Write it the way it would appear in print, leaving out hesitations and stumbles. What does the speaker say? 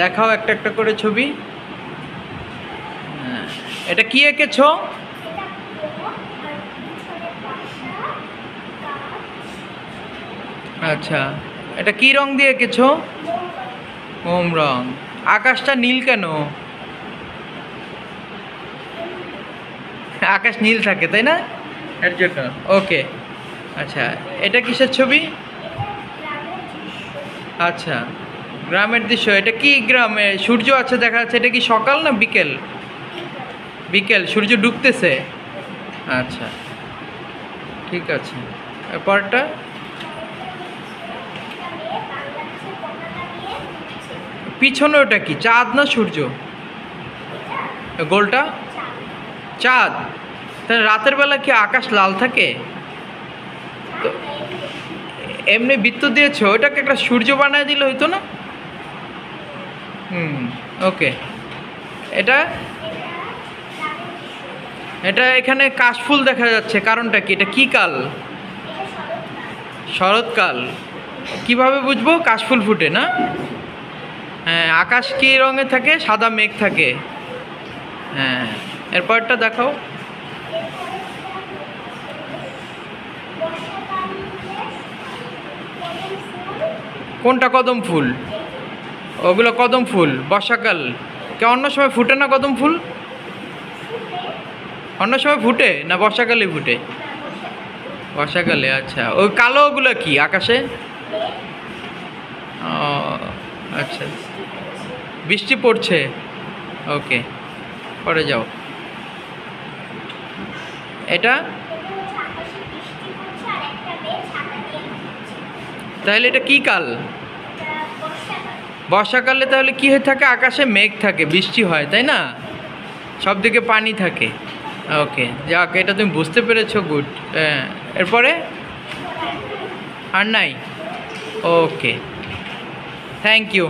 দেখাও একটা একটা করে ছবি। এটা কি এঁকেছো? আচ্ছা, এটা কি রং দিয়ে এঁকেছো? মোম রং। আকাশটা নীল কেন? আকাশ নীল থাকে তাই না, এর জন্য। ওকে। আচ্ছা, এটা কিসের ছবি? আচ্ছা, গ্রামের দৃশ্য। এটা কি গ্রামে সূর্য আছে দেখা যাচ্ছে, এটা কি সকাল না বিকেল? বিকেল, সূর্য ডুবতেছে। আচ্ছা, ঠিক আছে। এরপরটা পিছনে ওটা কি, চাঁদ না সূর্য? গোলটা চাঁদ। তাহলে রাতের বেলা কি আকাশ লাল থাকে? তো এমনি বৃত্ত দিয়েছো, ওটাকে একটা সূর্য বানায় দিলে হইতো না? হুম, ওকে। এটা এটা এখানে কাশফুল দেখা যাচ্ছে, কারণটা কি? এটা কি কাল? শরৎকাল। কিভাবে বুঝবো? কাশফুল ফুটে না? হ্যাঁ, আকাশ কী রঙে থাকে? সাদা মেঘ থাকে। হ্যাঁ, এরপরটা দেখাও। কোনটা কদম ফুল? ওগুলো কদম ফুল বর্ষাকাল। কে অন্য সময় ফুটে না কদম ফুল? অন্য সময় ফুটে না বর্ষাকালে ফুটে? বর্ষাকালে। আচ্ছা, ওই কালো ওগুলো কি আকাশে? ও আচ্ছা, বৃষ্টি পড়ছে। ওকে, পরে যাও। এটা তাহলে এটা কি কাল? বর্ষাকালে। তাহলে কি হয়ে থাকে? আকাশে মেঘ থাকে, বৃষ্টি হয় তাই না? সব দিকে পানি থাকে। ওকে, যাক, এটা তুমি বুঝতে পেরেছো, গুড। হ্যাঁ, এরপরে আর নাই? ওকে, থ্যাংক ইউ।